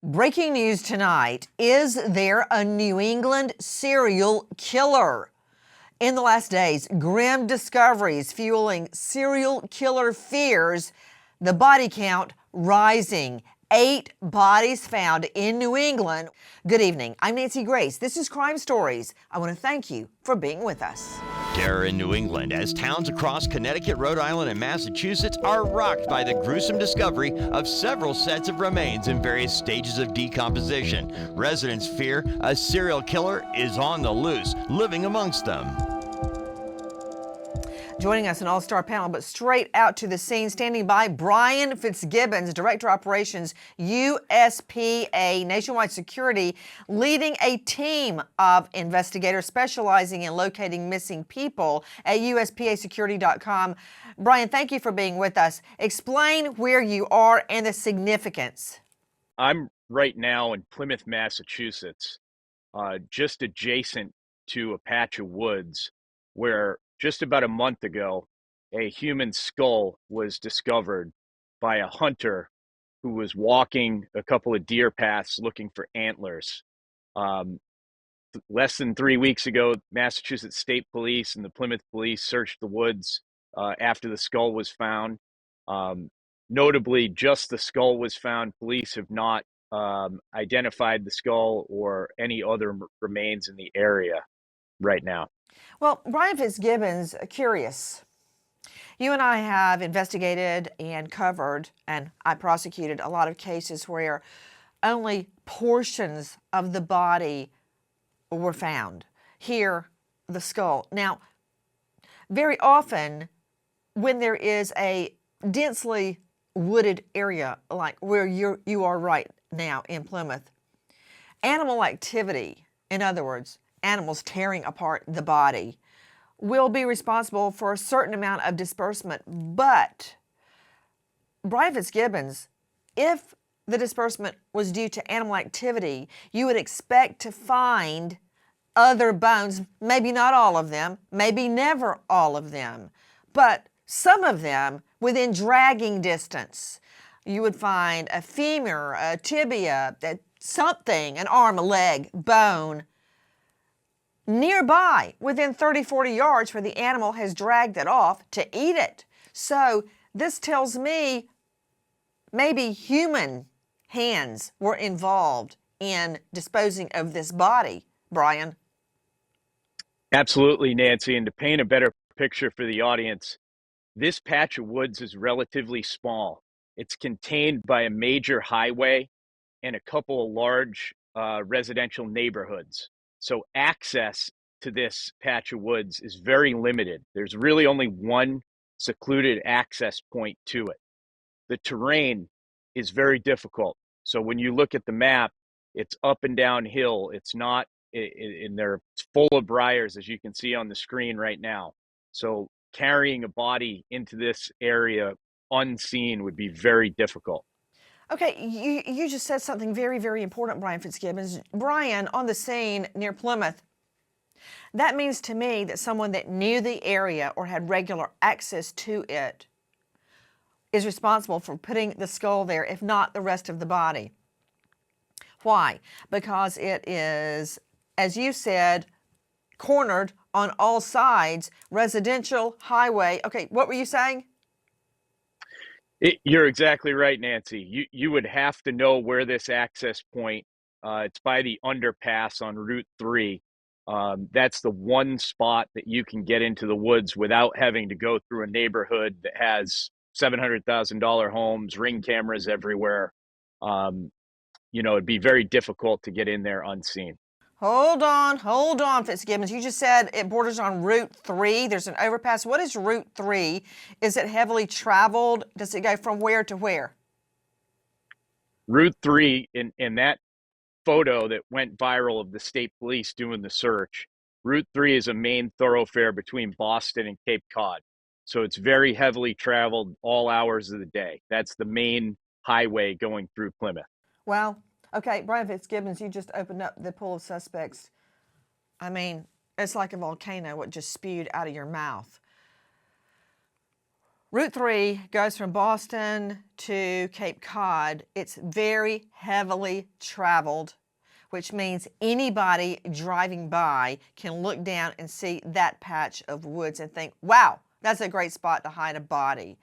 Breaking news tonight. Is there a New England serial killer? In the last days, grim discoveries fueling serial killer fears, the body count rising. 8 bodies found in New England. Good evening. I'm Nancy Grace. This is Crime Stories. I want to thank you for being with us. Terror in New England as towns across Connecticut, Rhode Island, and Massachusetts are rocked by the gruesome discovery of several sets of remains in various stages of decomposition. Residents fear a serial killer is on the loose, living amongst them. Joining us, an all-star panel, but straight out to the scene, standing by, Brian Fitzgibbons, Director of Operations, USPA Nationwide Security, leading a team of investigators specializing in locating missing people at USPAsecurity.com. Brian, thank you for being with us. Explain where you are and the significance. I'm right now in Plymouth, Massachusetts, just adjacent to a patch of woods where just about a month ago, a human skull was discovered by a hunter who was walking a couple of deer paths looking for antlers. Less than 3 weeks ago, Massachusetts State Police and the Plymouth Police searched the woods after the skull was found. Notably, just the skull was found. Police have not identified the skull or any other remains in the area right now. Well, Brian Fitzgibbons, curious. You and I have investigated and covered, and I prosecuted a lot of cases where only portions of the body were found. Here, the skull. Now, very often when there is a densely wooded area like where you are right now in Plymouth, animal activity, in other words, animals tearing apart the body, will be responsible for a certain amount of disbursement. But, Brian Fitzgibbons, if the disbursement was due to animal activity, you would expect to find other bones, maybe not all of them, maybe never all of them, but some of them within dragging distance. You would find a femur, a tibia, something, an arm, a leg, bone, nearby, within 30, 40 yards where the animal has dragged it off to eat it. So this tells me maybe human hands were involved in disposing of this body, Brian. Absolutely, Nancy. And to paint a better picture for the audience, this patch of woods is relatively small. It's contained by a major highway and a couple of large residential neighborhoods. So access to this patch of woods is very limited. There's really only one secluded access point to it. The terrain is very difficult. So when you look at the map, it's up and down hill. It's not, and they're full of briars, as you can see on the screen right now. So carrying a body into this area unseen would be very difficult. Okay, you just said something very, very important, Brian Fitzgibbons. Brian, on the scene near Plymouth, that means to me that someone that knew the area or had regular access to it is responsible for putting the skull there, if not the rest of the body. Why? Because it is, as you said, cornered on all sides, residential, highway. Okay, what were you saying? You're exactly right, Nancy. You would have to know where this access point, it's by the underpass on Route 3. That's the one spot that you can get into the woods without having to go through a neighborhood that has $700,000 homes, ring cameras everywhere. It'd be very difficult to get in there unseen. Hold on, Fitzgibbons. You just said it borders on Route 3. There's an overpass. What is Route 3? Is it heavily traveled? Does it go from where to where? Route 3, in that photo that went viral of the state police doing the search, Route 3 is a main thoroughfare between Boston and Cape Cod. So it's very heavily traveled all hours of the day. That's the main highway going through Plymouth. Well, okay, Brian Fitzgibbons, you just opened up the pool of suspects. I mean, it's like a volcano, what just spewed out of your mouth. Route 3 goes from Boston to Cape Cod. It's very heavily traveled, which means anybody driving by can look down and see that patch of woods and think, wow, that's a great spot to hide a body.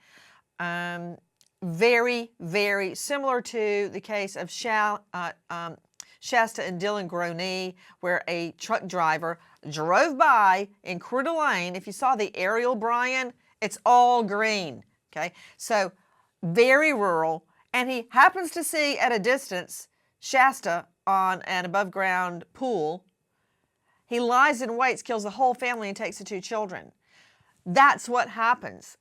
Very, very similar to the case of Shasta and Dylan Groney, where a truck driver drove by in Coeur d'Alene. If you saw the aerial, Brian, it's all green, okay? So very rural, and he happens to see at a distance Shasta on an above ground pool. He lies in wait, kills the whole family, and takes the 2 children. That's what happens.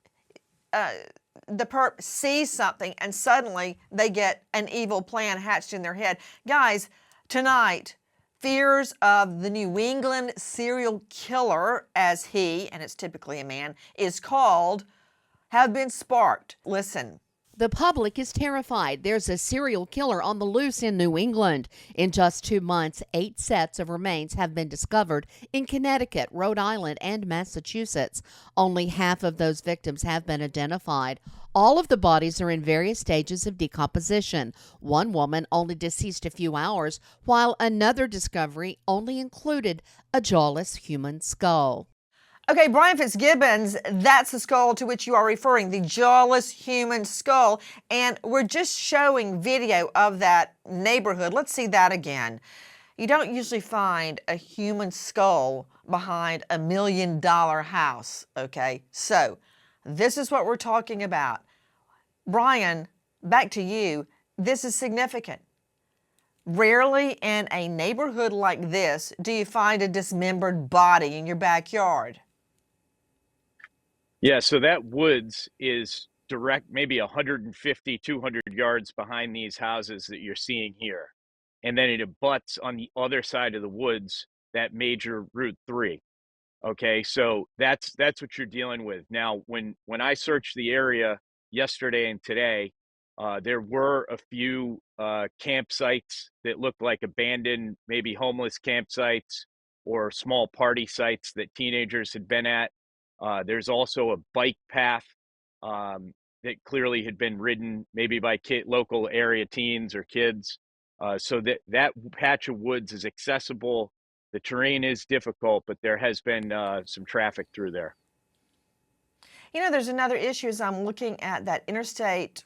The perp sees something and suddenly they get an evil plan hatched in their head. Guys, tonight, fears of the New England serial killer, as he, and it's typically a man, is called, have been sparked. Listen. The public is terrified. There's a serial killer on the loose in New England. In just 2 months, 8 sets of remains have been discovered in Connecticut, Rhode Island, and Massachusetts. Only half of those victims have been identified. All of the bodies are in various stages of decomposition. One woman only deceased a few hours, while another discovery only included a jawless human skull. Okay, Brian Fitzgibbons, that's the skull to which you are referring, the jawless human skull. And we're just showing video of that neighborhood. Let's see that again. You don't usually find a human skull behind $1 million house, okay? So this is what we're talking about. Brian, back to you. This is significant. Rarely in a neighborhood like this do you find a dismembered body in your backyard. Yeah, so that woods is direct, maybe 150, 200 yards behind these houses that you're seeing here. And then it abuts on the other side of the woods, that major Route 3. Okay, so that's what you're dealing with. Now, when I searched the area yesterday and today, there were a few campsites that looked like abandoned, maybe homeless campsites or small party sites that teenagers had been at. There's also a bike path that clearly had been ridden maybe by local area teens or kids. So that patch of woods is accessible. The terrain is difficult, but there has been some traffic through there. You know, there's another issue as I'm looking at that interstate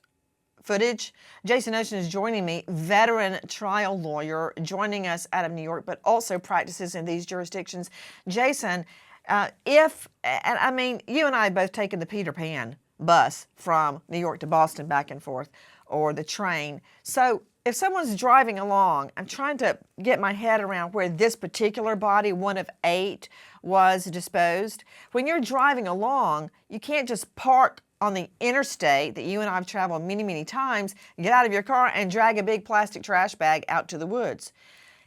footage. Jason Ocean is joining me, veteran trial lawyer, joining us out of New York, but also practices in these jurisdictions. Jason, and I mean, you and I have both taken the Peter Pan bus from New York to Boston back and forth, or the train. So if someone's driving along, I'm trying to get my head around where this particular body, one of 8, was disposed. When you're driving along, you can't just park on the interstate that you and I have traveled many, many times, get out of your car and drag a big plastic trash bag out to the woods.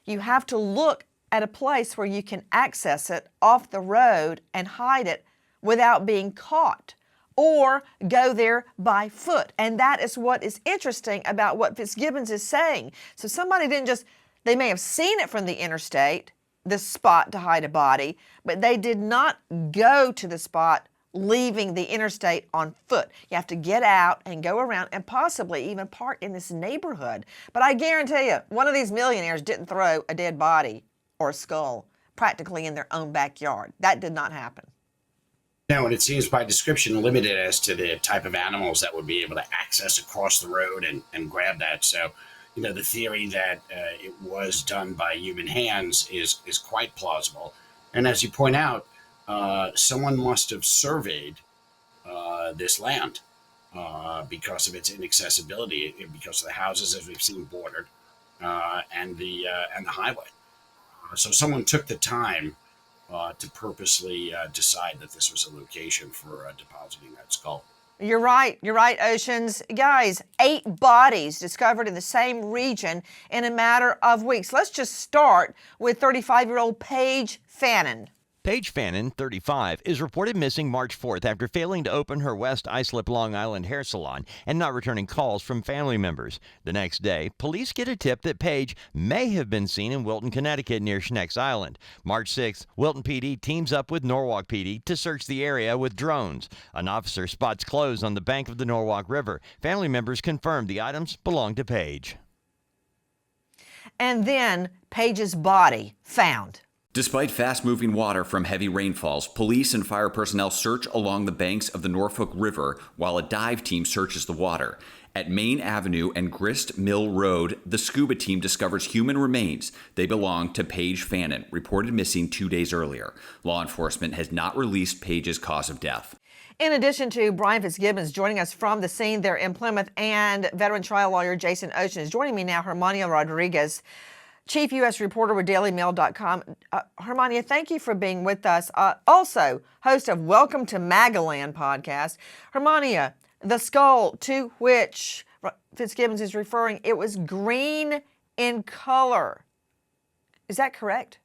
You have to look at a place where you can access it off the road and hide it without being caught, or go there by foot. And that is what is interesting about what Fitzgibbons is saying. So somebody didn't just, they may have seen it from the interstate, this spot to hide a body, but they did not go to the spot leaving the interstate on foot. You have to get out and go around and possibly even park in this neighborhood. But I guarantee you, one of these millionaires didn't throw a dead body or a skull practically in their own backyard. That did not happen. No, and it seems by description limited as to the type of animals that would be able to access across the road and grab that. So, you know, the theory that it was done by human hands is quite plausible. And as you point out, someone must have surveyed this land because of its inaccessibility, because of the houses, as we've seen, bordered, and the highway. So someone took the time to purposely decide that this was a location for depositing that skull. You're right, Oceans. Guys, 8 bodies discovered in the same region in a matter of weeks. Let's just start with 35-year-old Paige Fannin. Paige Fannin, 35, is reported missing March 4th after failing to open her West Islip, Long Island hair salon and not returning calls from family members. The next day, police get a tip that Paige may have been seen in Wilton, Connecticut near Schneck's Island. March 6th, Wilton PD teams up with Norwalk PD to search the area with drones. An officer spots clothes on the bank of the Norwalk River. Family members confirmed the items belonged to Paige. And then Paige's body found. Despite fast-moving water from heavy rainfalls, police and fire personnel search along the banks of the Norfolk River while a dive team searches the water. At Main Avenue and Grist Mill Road, the scuba team discovers human remains. They belong to Paige Fannin, reported missing 2 days earlier. Law enforcement has not released Paige's cause of death. In addition to Brian Fitzgibbons joining us from the scene there in Plymouth, and veteran trial lawyer Jason Ocean is joining me now, Hermania Rodriguez, Chief U.S. reporter with DailyMail.com. Hermania, thank you for being with us. Also, host of Welcome to Magaland podcast. Hermania, the skull to which Fitzgibbons is referring, it was green in color. Is that correct?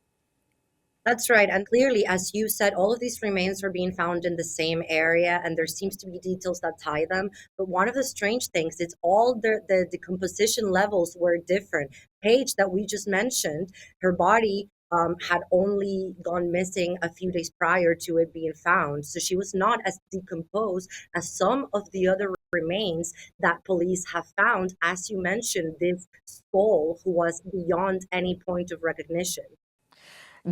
That's right. And clearly, as you said, all of these remains are being found in the same area, and there seems to be details that tie them. But one of the strange things is all the decomposition levels were different. Paige, that we just mentioned, her body had only gone missing a few days prior to it being found. So she was not as decomposed as some of the other remains that police have found. As you mentioned, this skull who was beyond any point of recognition.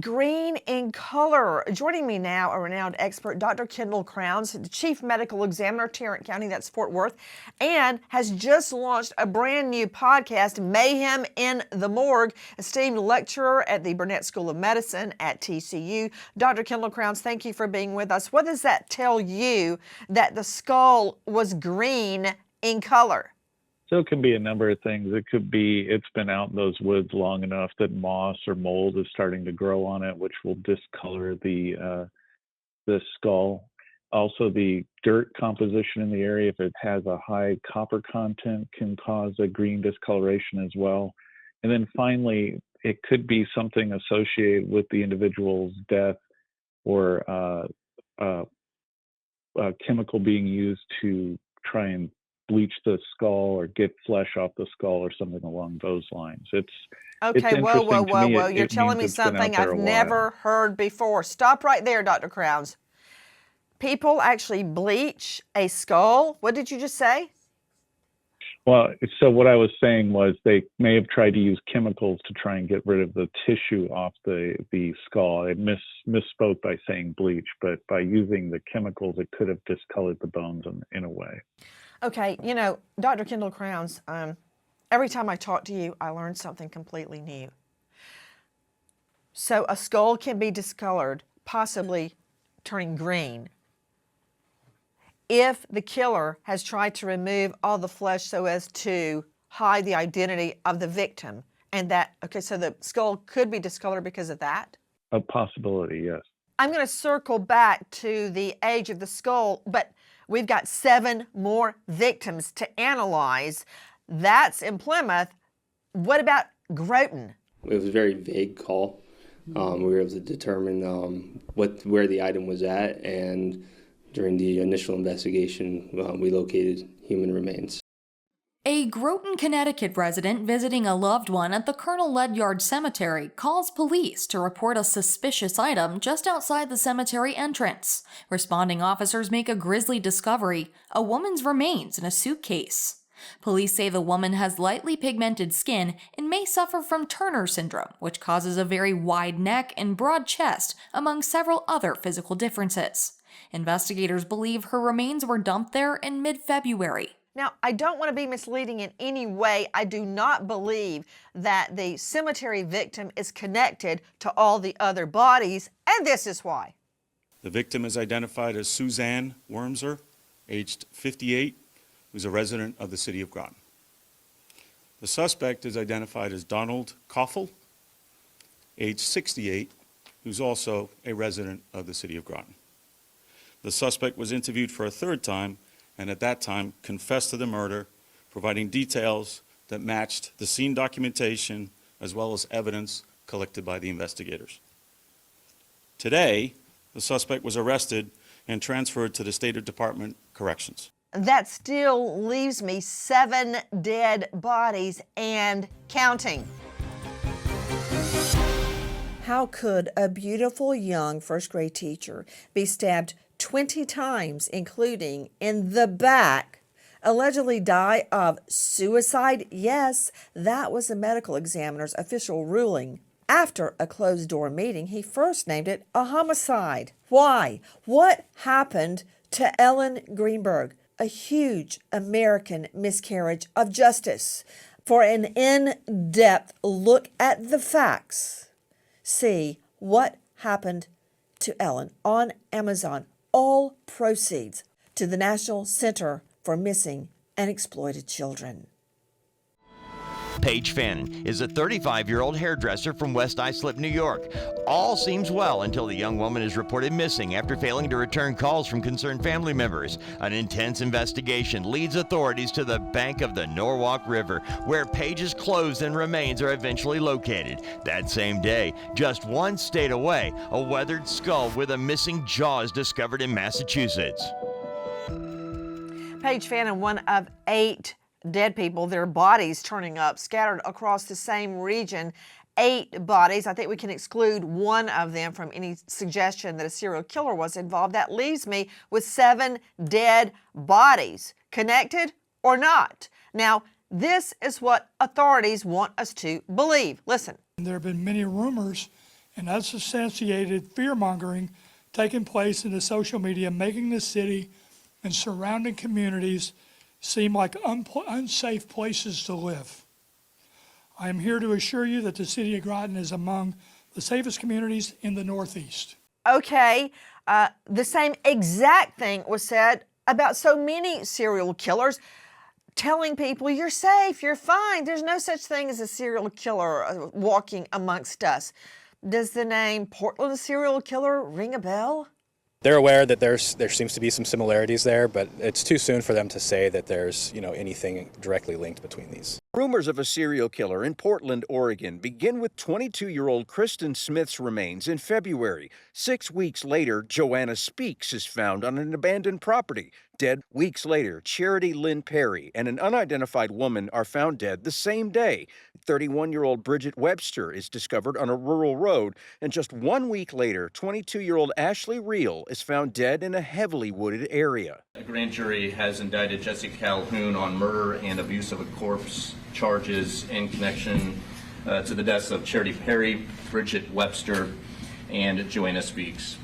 Green in color. Joining me now, a renowned expert, Dr. Kendall Crowns, the Chief Medical Examiner, Tarrant County, that's Fort Worth, and has just launched a brand new podcast, Mayhem in the Morgue, esteemed lecturer at the Burnett School of Medicine at TCU. Dr. Kendall Crowns, thank you for being with us. What does that tell you that the skull was green in color? So it can be a number of things. It could be it's been out in those woods long enough that moss or mold is starting to grow on it, which will discolor the skull. Also, the dirt composition in the area, if it has a high copper content, can cause a green discoloration as well. And then finally, it could be something associated with the individual's death or a chemical being used to try and bleach the skull or get flesh off the skull or something along those lines. Okay, whoa. You're telling me something I've never heard before. Stop right there, Dr. Crowns. People actually bleach a skull? What did you just say? Well, so what I was saying was they may have tried to use chemicals to try and get rid of the tissue off the skull. I misspoke by saying bleach, but by using the chemicals, it could have discolored the bones in a way. Okay, you know, Dr. Kendall Crowns, every time I talk to you, I learn something completely new. So a skull can be discolored, possibly turning green, if the killer has tried to remove all the flesh so as to hide the identity of the victim. And that, okay, so the skull could be discolored because of that? A possibility, yes. I'm going to circle back to the age of the skull, but we've got 7 more victims to analyze. That's in Plymouth. What about Groton? It was a very vague call. We were able to determine where the item was at, and during the initial investigation, we located human remains. A Groton, Connecticut resident visiting a loved one at the Colonel Ledyard Cemetery calls police to report a suspicious item just outside the cemetery entrance. Responding officers make a grisly discovery: a woman's remains in a suitcase. Police say the woman has lightly pigmented skin and may suffer from Turner syndrome, which causes a very wide neck and broad chest, among several other physical differences. Investigators believe her remains were dumped there in mid-February. Now, I don't want to be misleading in any way. I do not believe that the cemetery victim is connected to all the other bodies, and this is why. The victim is identified as Suzanne Wormser, aged 58, who's a resident of the city of Groton. The suspect is identified as Donald Koffel, age 68, who's also a resident of the city of Groton. The suspect was interviewed for a third time, and at that time confessed to the murder, providing details that matched the scene documentation as well as evidence collected by the investigators. Today, the suspect was arrested and transferred to the State Department Corrections. That still leaves me 7 dead bodies and counting. How could a beautiful young first grade teacher be stabbed 20 times, including in the back, allegedly die of suicide? Yes, that was the medical examiner's official ruling. After a closed-door meeting, he first named it a homicide. Why? What happened to Ellen Greenberg? A huge American miscarriage of justice. For an in-depth look at the facts, see What Happened to Ellen on Amazon. All proceeds to the National Center for Missing and Exploited Children. Paige Fannin is a 35-year-old hairdresser from West Islip, New York. All seems well until the young woman is reported missing after failing to return calls from concerned family members. An intense investigation leads authorities to the bank of the Norwalk River, where Paige's clothes and remains are eventually located. That same day, just one state away, a weathered skull with a missing jaw is discovered in Massachusetts. Paige Fannin, one of 8 dead people, their bodies turning up, scattered across the same region. 8 bodies. I think we can exclude one of them from any suggestion that a serial killer was involved. That leaves me with 7 dead bodies, connected or not. Now, this is what authorities want us to believe. Listen. There have been many rumors and unsubstantiated fear-mongering taking place in the social media, making the city and surrounding communities seem like unsafe places to live. I am here to assure you that the city of Groton is among the safest communities in the Northeast. Okay, the same exact thing was said about so many serial killers, telling people you're safe, you're fine. There's no such thing as a serial killer walking amongst us. Does the name Portland serial killer ring a bell? They're aware that there seems to be some similarities there, but it's too soon for them to say that there's, anything directly linked between these. Rumors of a serial killer in Portland, Oregon begin with 22-year-old Kristen Smith's remains in February. 6 weeks later, Joanna Speaks is found on an abandoned property. Dead weeks later, Charity Lynn Perry and an unidentified woman are found dead the same day. 31-year-old Bridget Webster is discovered on a rural road, and just 1 week later, 22-year-old Ashley Reel is found dead in a heavily wooded area. A grand jury has indicted Jessica Calhoun on murder and abuse of a corpse charges in connection to the deaths of Charity Perry, Bridget Webster, and Joanna Speaks.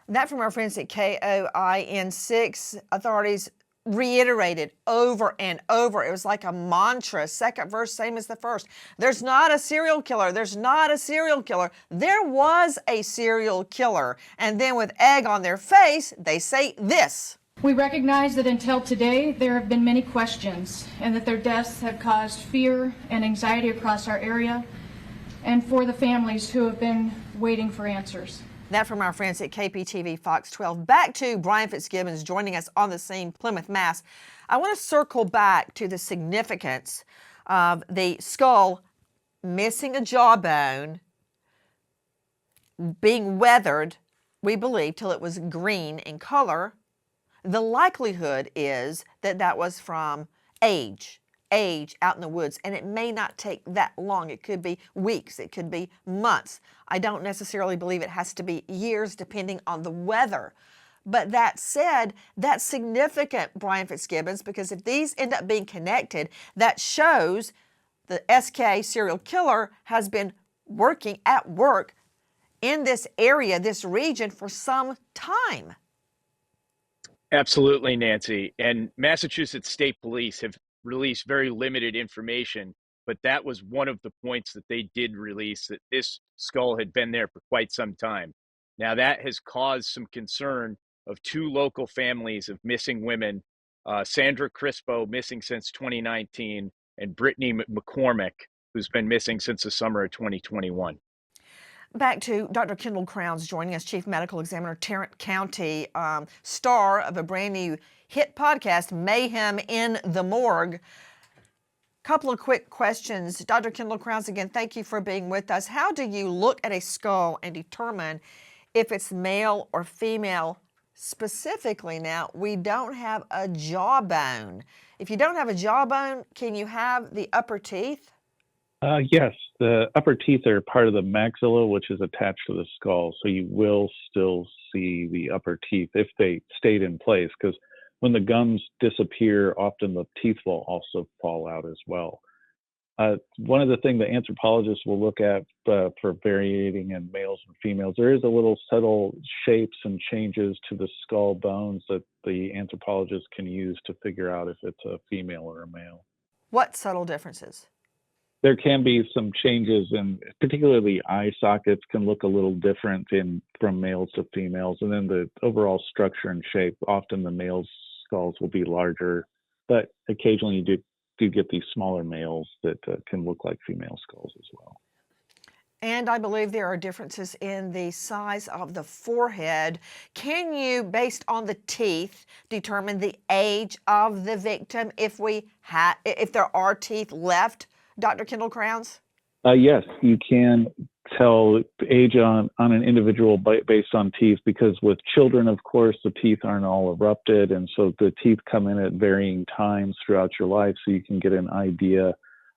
That from our friends at KOIN6. Authorities reiterated over and over. It was like a mantra. Second verse, same as the first. There's not a serial killer. There's not a serial killer. There was a serial killer. And then with egg on their face, they say this. We recognize that until today, there have been many questions and that their deaths have caused fear and anxiety across our area and for the families who have been waiting for answers. That from our friends at KPTV Fox 12. Back to Brian Fitzgibbons joining us on the scene, Plymouth, Mass. I want to circle back to the significance of the skull missing a jawbone, being weathered, we believe, till it was green in color. The likelihood is that that was from age out in the woods, and it may not take that long. It could be weeks, it could be months. I don't necessarily believe it has to be years depending on the weather. But that said, that's significant, Brian Fitzgibbons, because if these end up being connected, that shows the SK serial killer has been working at work in this area, this region, for some time. Absolutely, Nancy. And Massachusetts State Police have released very limited information, but that was one of the points that they did release, that this skull had been there for quite some time. Now, that has caused some concern of 2 local families of missing women, Sandra Crispo, missing since 2019, and Brittany McCormick, who's been missing since the summer of 2021. Back to Dr. Kendall Crowns joining us, Chief Medical Examiner, Tarrant County, star of a brand new hit podcast, Mayhem in the Morgue. Couple of quick questions. Dr. Kendall Crowns, again, thank you for being with us. How do you look at a skull and determine if it's male or female. Specifically now, we don't have a jawbone. If you don't have a jawbone, can you have the upper teeth? Yes, the upper teeth are part of the maxilla, which is attached to the skull. So you will still see the upper teeth if they stayed in place, because when the gums disappear, often the teeth will also fall out as well. One of the things the anthropologists will look at for variating in males and females, there is a little subtle shapes and changes to the skull bones that the anthropologists can use to figure out if it's a female or a male. What subtle differences? There can be some changes, and particularly eye sockets can look a little different from males to females, and then the overall structure and shape. Often the males' skulls will be larger, but occasionally you do get these smaller males that can look like female skulls as well. And I believe there are differences in the size of the forehead. Can you, based on the teeth, determine the age of the victim if there are teeth left, Dr. Kendall Crowns? Yes, you can tell age on an individual based on teeth, because with children, of course, the teeth aren't all erupted, and so the teeth come in at varying times throughout your life, so you can get an idea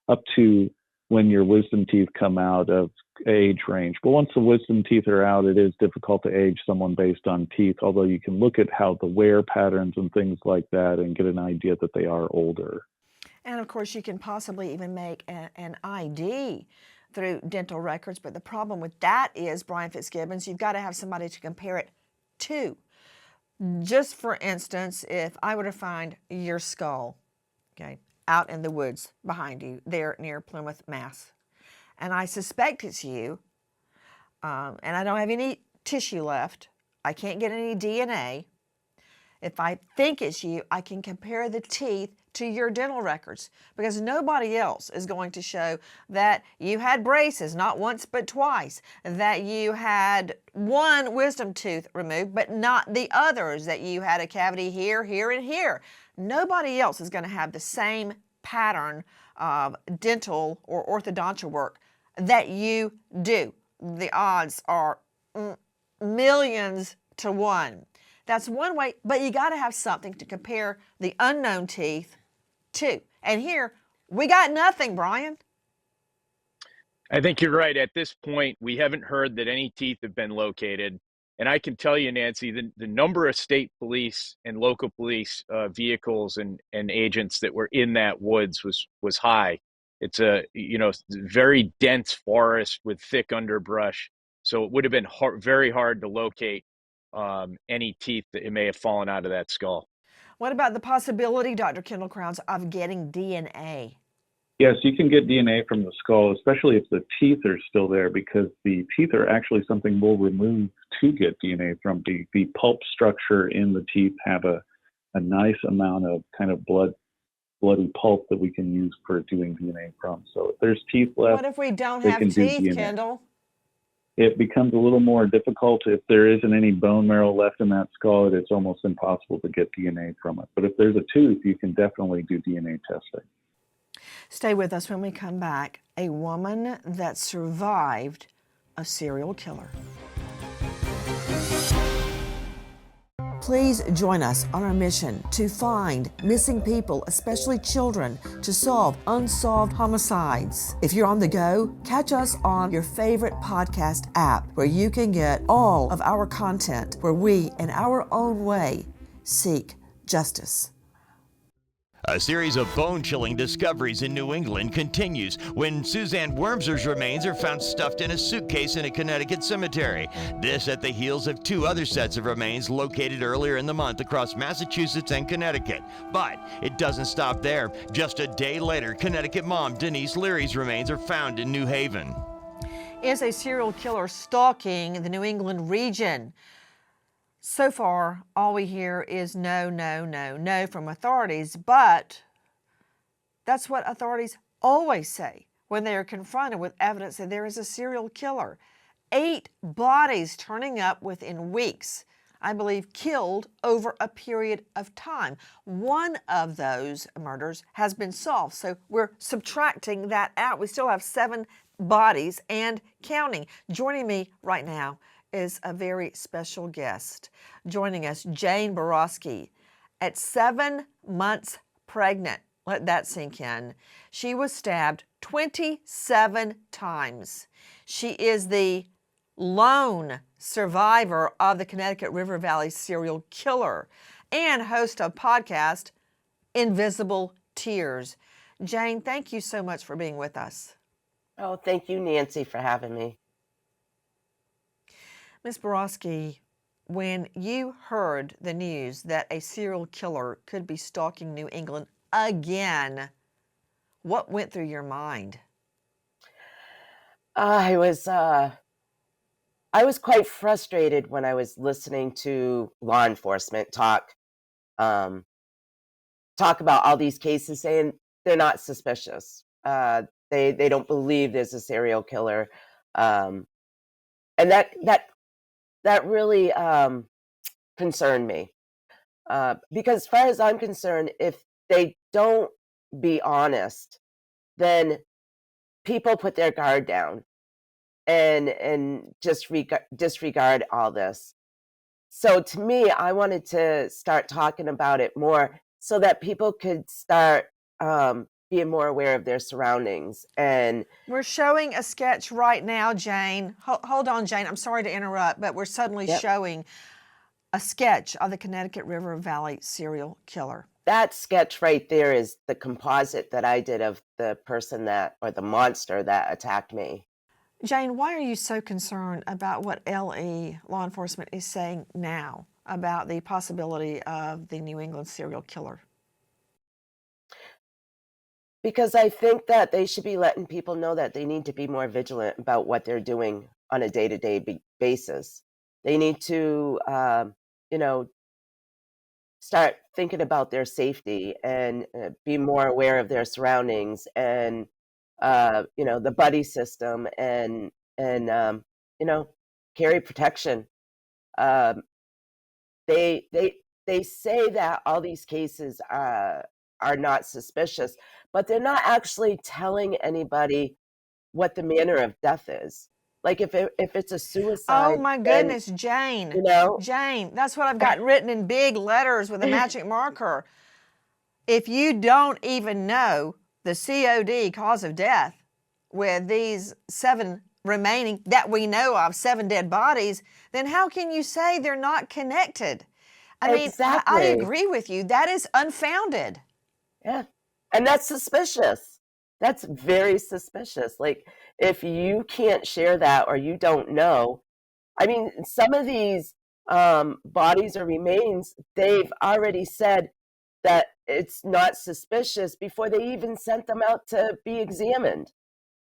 up to when your wisdom teeth come out of age range. But once the wisdom teeth are out, it is difficult to age someone based on teeth, although you can look at how the wear patterns and things like that and get an idea that they are older. And of course, you can possibly even make an ID through dental records. But the problem with that is, Brian Fitzgibbons, you've got to have somebody to compare it to. Just for instance, if I were to find your skull, okay, out in the woods behind you there near Plymouth, Mass, and I suspect it's you, and I don't have any tissue left, I can't get any DNA. If I think it's you, I can compare the teeth to your dental records, because nobody else is going to show that you had braces not once but twice, that you had one wisdom tooth removed but not the others, that you had a cavity here, here, and here. Nobody else is going to have the same pattern of dental or orthodontia work that you do. The odds are millions to one. That's one way, but you got to have something to compare the unknown teeth to. And here, we got nothing, Brian. I think you're right. At this point, we haven't heard that any teeth have been located. And I can tell you, Nancy, the number of state police and local police vehicles and agents that were in that woods was high. It's a very dense forest with thick underbrush. So it would have been very hard to locate any teeth that it may have fallen out of that skull. What about the possibility, Dr. Kendall Crowns, of getting DNA? Yes, you can get DNA from the skull, especially if the teeth are still there, because the teeth are actually something we'll remove to get DNA from. The pulp structure in the teeth have a nice amount of kind of bloody pulp that we can use for doing DNA from. So if there's teeth left, what if we don't have teeth, Kendall? It becomes a little more difficult. If there isn't any bone marrow left in that skull, it's almost impossible to get DNA from it. But if there's a tooth, you can definitely do DNA testing. Stay with us when we come back. A woman that survived a serial killer. Please join us on our mission to find missing people, especially children, to solve unsolved homicides. If you're on the go, catch us on your favorite podcast app, where you can get all of our content, where we, in our own way, seek justice. A series of bone-chilling discoveries in New England continues when Suzanne Wormser's remains are found stuffed in a suitcase in a Connecticut cemetery. This at the heels of two other sets of remains located earlier in the month across Massachusetts and Connecticut. But it doesn't stop there. Just a day later, Connecticut mom Denise Leary's remains are found in New Haven. Is a serial killer stalking the New England region? So far, all we hear is no, no, no, no from authorities, but that's what authorities always say when they are confronted with evidence that there is a serial killer. 8 bodies turning up within weeks, I believe killed over a period of time. One of those murders has been solved, so we're subtracting that out. We still have 7 bodies and counting. Joining me right now is a very special guest. Joining us, Jane Borowski. At 7 months pregnant, let that sink in, she was stabbed 27 times. She is the lone survivor of the Connecticut River Valley serial killer and host of podcast Invisible Tears. Jane, thank you so much for being with us. Oh, thank you, Nancy, for having me. Ms. Borowski, when you heard the news that a serial killer could be stalking New England again, what went through your mind? I was quite frustrated when I was listening to law enforcement talk about all these cases, saying they're not suspicious. They don't believe there's a serial killer, and that really concerned me, because as far as I'm concerned, if they don't be honest, then people put their guard down and just disregard all this. So to me, I wanted to start talking about it more so that people could start being more aware of their surroundings. And we're showing a sketch right now, Jane. Hold on, Jane. I'm sorry to interrupt, but we're suddenly showing a sketch of the Connecticut River Valley serial killer. That sketch right there is the composite that I did of the person or the monster that attacked me. Jane, why are you so concerned about what LE, law enforcement, is saying now about the possibility of the New England serial killer? Because I think that they should be letting people know that they need to be more vigilant about what they're doing on a day-to-day basis. They need to, start thinking about their safety and be more aware of their surroundings and, the buddy system and carry protection. They say that all these cases are not suspicious, but they're not actually telling anybody what the manner of death is. Like if it's a suicide. Oh my goodness, Jane. Jane, that's what I've got written in big letters with a magic marker. If you don't even know the COD, cause of death, with these 7 remaining that we know of, 7 dead bodies, then how can you say they're not connected? I mean, I agree with you. That is unfounded. Yeah. And that's suspicious. That's very suspicious. Like, if you can't share that or you don't know, I mean, some of these bodies or remains, they've already said that it's not suspicious before they even sent them out to be examined.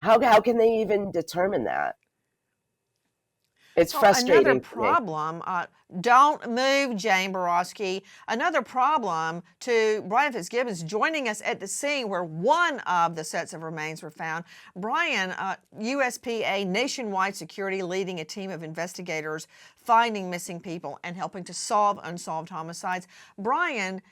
How can they even determine that? It's frustrating. Another problem, don't move, Jane Borowski. Another problem to Brian Fitzgibbons joining us at the scene where one of the sets of remains were found. Brian, USPA nationwide security, leading a team of investigators finding missing people and helping to solve unsolved homicides. Brian,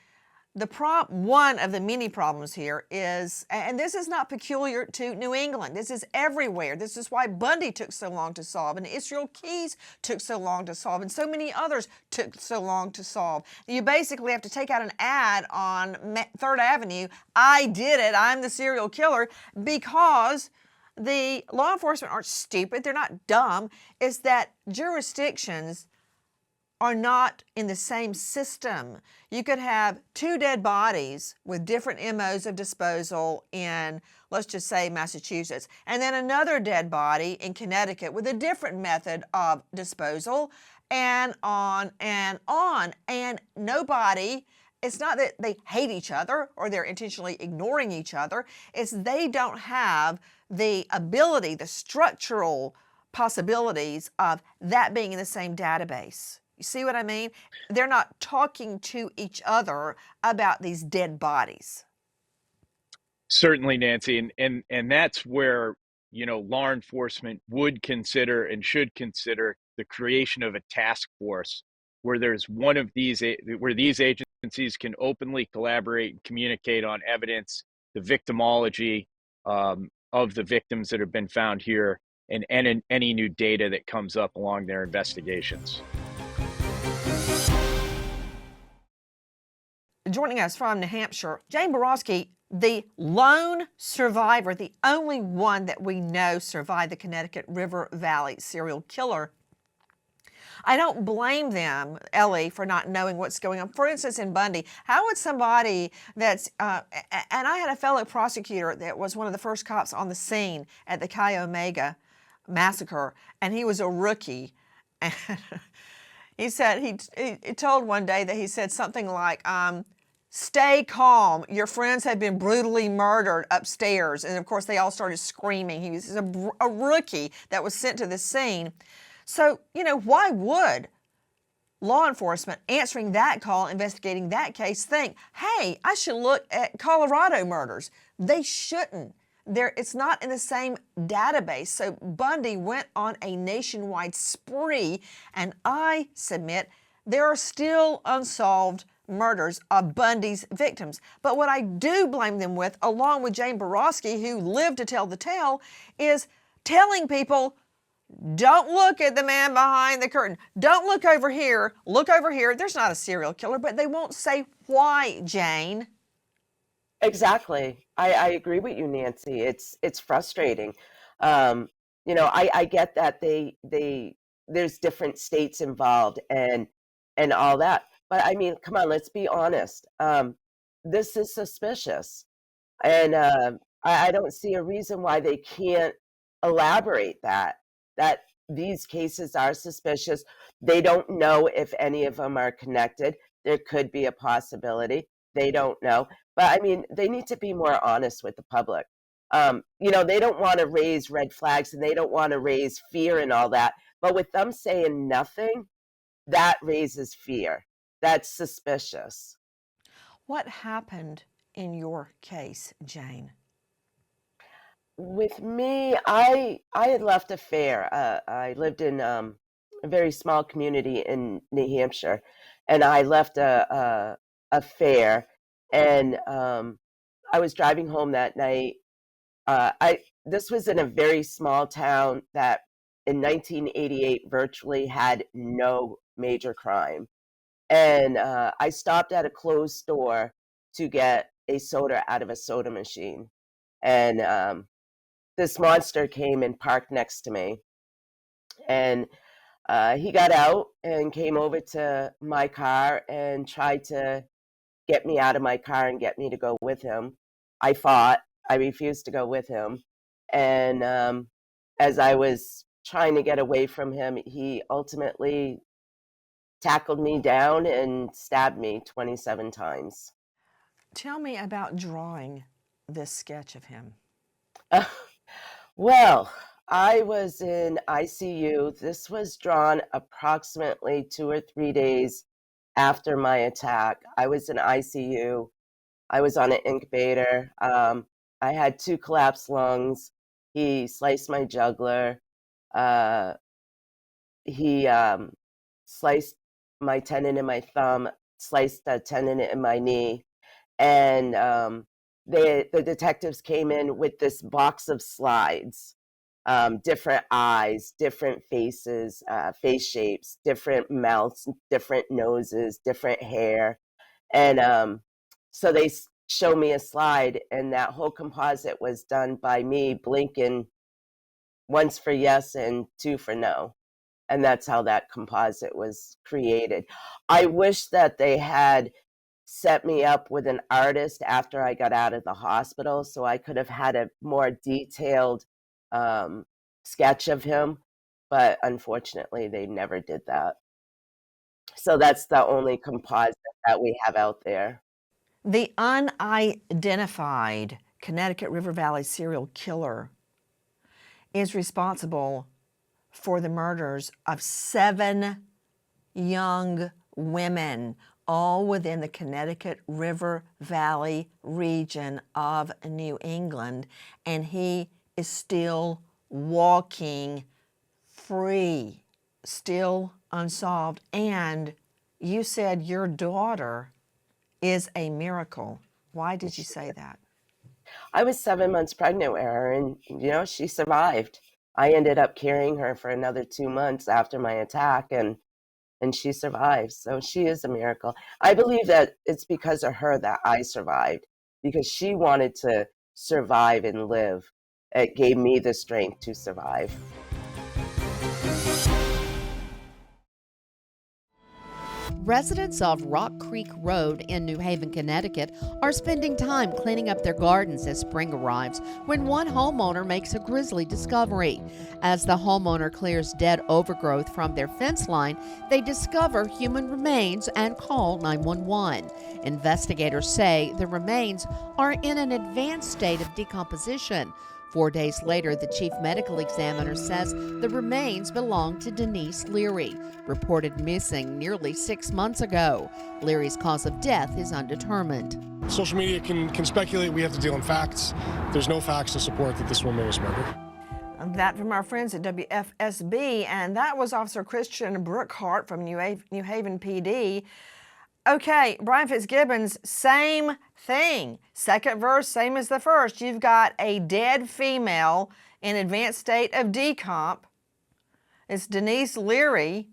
one of the many problems here is, and this is not peculiar to New England, this is everywhere. This is why Bundy took so long to solve, and Israel Keys took so long to solve, and so many others took so long to solve. You basically have to take out an ad on 3rd Avenue, I did it, I'm the serial killer, because the law enforcement aren't stupid, they're not dumb. It's that jurisdictions are not in the same system. You could have 2 dead bodies with different MOs of disposal in, let's just say, Massachusetts, and then another dead body in Connecticut with a different method of disposal, and on and on. And nobody, it's not that they hate each other or they're intentionally ignoring each other, it's they don't have the ability, the structural possibilities of that being in the same database. You see what I mean? They're not talking to each other about these dead bodies. Certainly, Nancy, and that's where law enforcement would consider and should consider the creation of a task force where there's where these agencies can openly collaborate and communicate on evidence, the victimology of the victims that have been found here, and any new data that comes up along their investigations. Joining us from New Hampshire, Jane Borowski, the lone survivor, the only one that we know survived the Connecticut River Valley serial killer. I don't blame them, Ellie, for not knowing what's going on. For instance, in Bundy, how would somebody that's, and I had a fellow prosecutor that was one of the first cops on the scene at the Chi Omega massacre, and he was a rookie. And he said, he told one day that he said something like, stay calm. Your friends have been brutally murdered upstairs. And of course, they all started screaming. He was a rookie that was sent to the scene. So, you know, why would law enforcement answering that call, investigating that case, think, hey, I should look at Colorado murders? They shouldn't. It's not in the same database. So Bundy went on a nationwide spree, and I submit there are still unsolved murders of Bundy's victims. But what I do blame them with, along with Jane Borowski, who lived to tell the tale, is telling people, don't look at the man behind the curtain. Don't look over here. Look over here. There's not a serial killer, but they won't say why, Jane. Exactly. I agree with you, Nancy. It's frustrating. You know, I get that there's different states involved and all that. But I mean, come on, let's be honest. This is suspicious. And I don't see a reason why they can't elaborate that these cases are suspicious. They don't know if any of them are connected. There could be a possibility. They don't know. But I mean, they need to be more honest with the public. You know, they don't want to raise red flags and they don't want to raise fear and all that. But with them saying nothing, that raises fear. That's suspicious. What happened in your case, Jane? With me, I had left a fair. I lived in a very small community in New Hampshire, and I left a fair, and I was driving home that night. This was in a very small town that in 1988 virtually had no major crime, and I stopped at a closed store to get a soda out of a soda machine, and this monster came and parked next to me, and he got out and came over to my car and tried to get me out of my car and get me to go with him. I fought. I refused to go with him. And as I was trying to get away from him, he ultimately tackled me down and stabbed me 27 times. Tell me about drawing this sketch of him. Well, I was in ICU. This was drawn approximately 2 or 3 days after my attack. I was in ICU. I was on an incubator. I had 2 collapsed lungs. He sliced my jugular. He sliced my tendon in my thumb, sliced the tendon in my knee. And the detectives came in with this box of slides, different eyes, different faces, face shapes, different mouths, different noses, different hair. And so they show me a slide, and that whole composite was done by me blinking once for yes and 2 for no. And that's how that composite was created. I wish that they had set me up with an artist after I got out of the hospital so I could have had a more detailed sketch of him, but unfortunately they never did that. So that's the only composite that we have out there. The unidentified Connecticut River Valley serial killer is responsible for the murders of 7 young women, all within the Connecticut River Valley region of New England, and he is still walking free, still unsolved. And you said your daughter is a miracle. Why did you say that? I was 7 months pregnant with her, and you know, she survived. I ended up carrying her for another 2 months after my attack, and she survived. So she is a miracle. I believe that it's because of her that I survived, because she wanted to survive and live. It gave me the strength to survive. Residents of Rock Creek Road in New Haven, Connecticut are spending time cleaning up their gardens as spring arrives when one homeowner makes a grisly discovery. As the homeowner clears dead overgrowth from their fence line, they discover human remains and call 911. Investigators say the remains are in an advanced state of decomposition. 4 days later, the chief medical examiner says the remains belong to Denise Leary, reported missing nearly 6 months ago. Leary's cause of death is undetermined. Social media can speculate. We have to deal in facts. There's no facts to support that this woman was murdered. That from our friends at WFSB, and that was Officer Christian Brookhart from New Haven PD. Okay, Brian Fitzgibbons, same thing. Second verse, same as the first. You've got a dead female in advanced state of decomp. It's Denise Leary,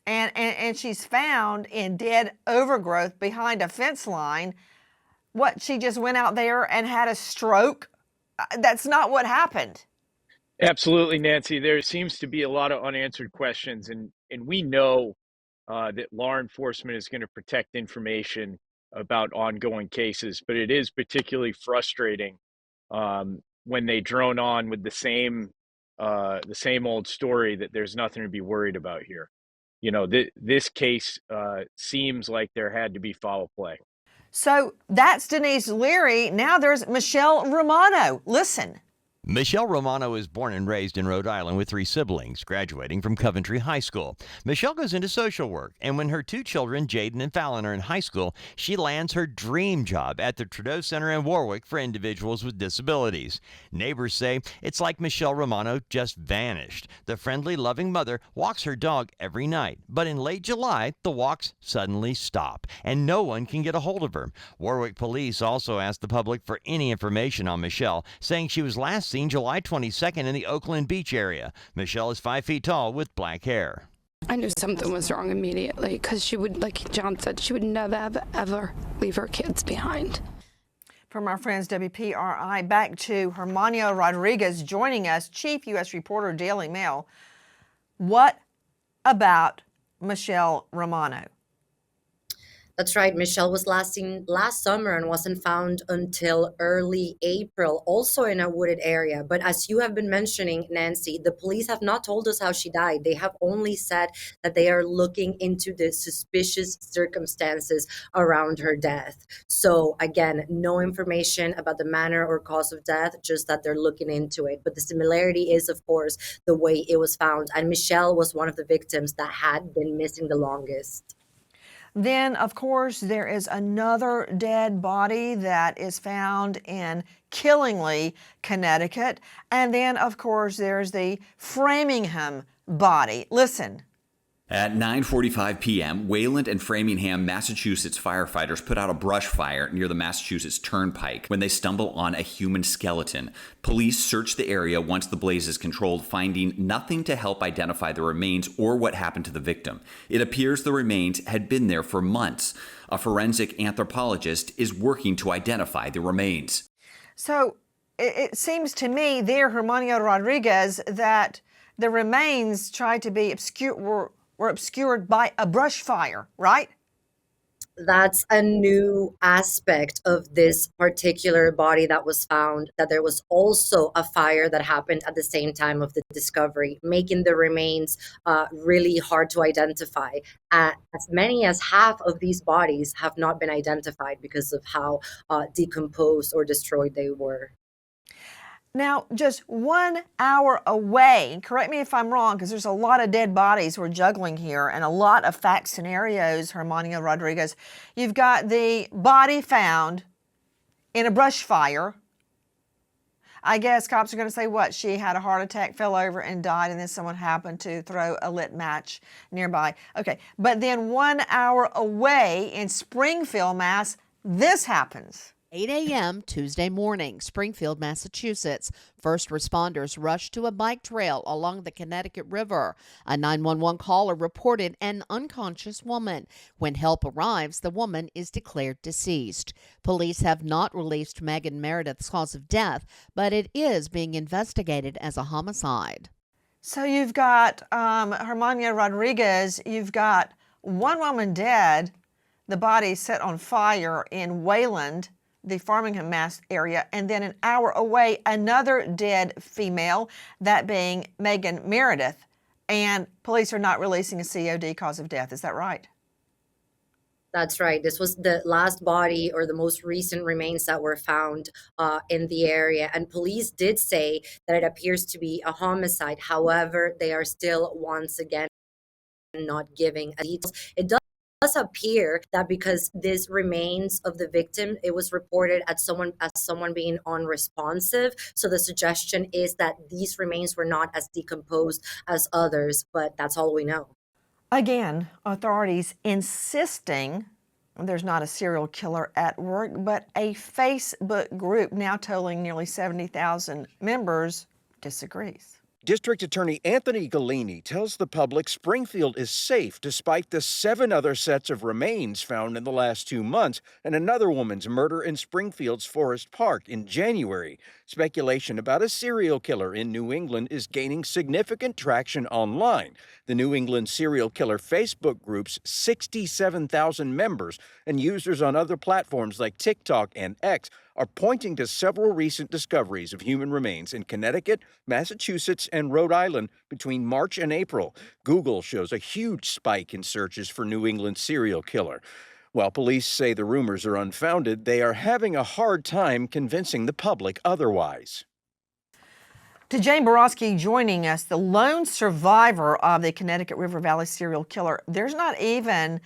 and she's found in dead overgrowth behind a fence line. What, she just went out there and had a stroke? That's not what happened. Absolutely, Nancy. There seems to be a lot of unanswered questions, and we know that law enforcement is going to protect information about ongoing cases, but it is particularly frustrating when they drone on with the same old story that there's nothing to be worried about here. You know, this case seems like there had to be foul play. So that's Denise Leary. Now there's Michelle Romano. Listen. Michelle Romano is born and raised in Rhode Island with 3 siblings, graduating from Coventry High School. Michelle goes into social work, and when her 2 children, Jaden and Fallon, are in high school, she lands her dream job at the Trudeau Center in Warwick for individuals with disabilities. Neighbors say it's like Michelle Romano just vanished. The friendly, loving mother walks her dog every night, but in late July, the walks suddenly stop, and no one can get a hold of her. Warwick police also asked the public for any information on Michelle, saying she was last seen July 22nd in the Oakland Beach area. Michelle is 5 feet tall with black hair. I knew something was wrong immediately because she would, like John said, she would never, ever leave her kids behind. From our friends WPRI, back to Hermanio Rodriguez joining us, Chief U.S. Reporter, Daily Mail. What about Michelle Romano? That's right. Michelle was last seen last summer and wasn't found until early April, also in a wooded area. But as you have been mentioning, Nancy, the police have not told us how she died. They have only said that they are looking into the suspicious circumstances around her death. So again, no information about the manner or cause of death, just that they're looking into it. But the similarity is, of course, the way it was found. And Michelle was one of the victims that had been missing the longest. Then, of course, there is another dead body that is found in Killingly, Connecticut. And then, of course, there's the Framingham body. Listen. At 9:45 p.m., Wayland and Framingham, Massachusetts firefighters put out a brush fire near the Massachusetts Turnpike when they stumble on a human skeleton. Police searched the area once the blaze is controlled, finding nothing to help identify the remains or what happened to the victim. It appears the remains had been there for months. A forensic anthropologist is working to identify the remains. So it seems to me there, Hermanio Rodriguez, that the remains tried to be were obscured by a brush fire, right? That's a new aspect of this particular body that was found, that there was also a fire that happened at the same time of the discovery, making the remains really hard to identify. As many as half of these bodies have not been identified because of how decomposed or destroyed they were. Now, just 1 hour away, correct me if I'm wrong, because there's a lot of dead bodies we're juggling here and a lot of fact scenarios, Hermanio Rodriguez. You've got the body found in a brush fire. I guess cops are going to say what? She had a heart attack, fell over and died, and then someone happened to throw a lit match nearby. Okay, but then 1 hour away in Springfield, Mass., this happens. 8 a.m. Tuesday morning, Springfield, Massachusetts. First responders rushed to a bike trail along the Connecticut River. A 911 caller reported an unconscious woman. When help arrives, the woman is declared deceased. Police have not released Megan Meredith's cause of death, but it is being investigated as a homicide. So you've got Hermania Rodriguez, you've got one woman dead, the body set on fire in Wayland, the Farmingham, Mass area, and then an hour away, another dead female, that being Megan Meredith, and police are not releasing a COD, cause of death. Is that right? That's right. This was the last body or the most recent remains that were found in the area. And police did say that it appears to be a homicide. However, they are still once again not giving details. It does appear that because this remains of the victim, it was reported as someone being unresponsive. So the suggestion is that these remains were not as decomposed as others, but that's all we know. Again, authorities insisting there's not a serial killer at work, but a Facebook group now totaling nearly 70,000 members disagrees. District Attorney Anthony Galini tells the public Springfield is safe despite the 7 other sets of remains found in the last 2 months and another woman's murder in Springfield's Forest Park in January. Speculation about a serial killer in New England is gaining significant traction online. The New England Serial Killer Facebook group's 67,000 members and users on other platforms like TikTok and X are pointing to several recent discoveries of human remains in Connecticut, Massachusetts, and Rhode Island between March and April. Google shows a huge spike in searches for New England serial killer. While police say the rumors are unfounded, they are having a hard time convincing the public otherwise. To Jane Borowski joining us, the lone survivor of the Connecticut River Valley serial killer. There's not even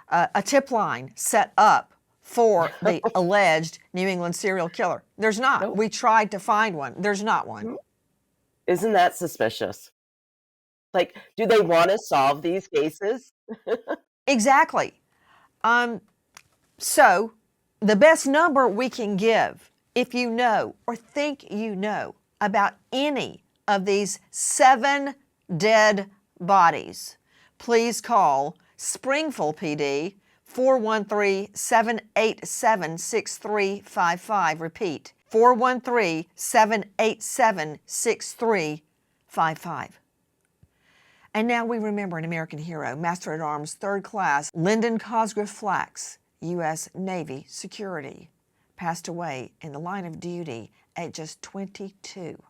a tip line set up for the alleged New England serial killer. There's not. Nope. We tried to find one. There's not one. Isn't that suspicious? Like, do they want to solve these cases? Exactly. So the best number we can give, if you know or think you know about any of these 7 dead bodies, please call Springfield PD 413-787-6355. Repeat, 413-787-6355. And now we remember an American hero, Master at Arms, 3rd Class, Lyndon Cosgrove Flax, U.S. Navy Security, passed away in the line of duty at just 22.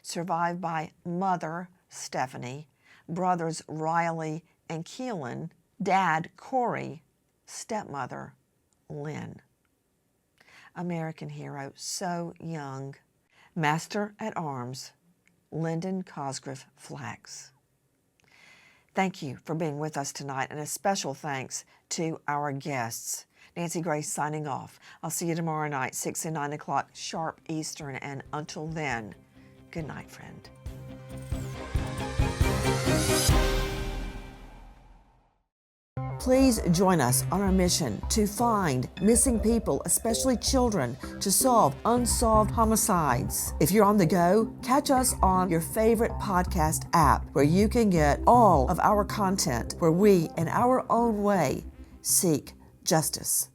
Survived by mother, Stephanie, brothers Riley and Keelan, dad, Corey, stepmother, Lynn. American hero, so young. Master at Arms, Lyndon Cosgrove Flax. Thank you for being with us tonight, and a special thanks to our guests. Nancy Grace signing off. I'll see you tomorrow night, 6 and 9 o'clock sharp Eastern, and until then, good night, friend. Please join us on our mission to find missing people, especially children, to solve unsolved homicides. If you're on the go, catch us on your favorite podcast app where you can get all of our content where we, in our own way, seek justice.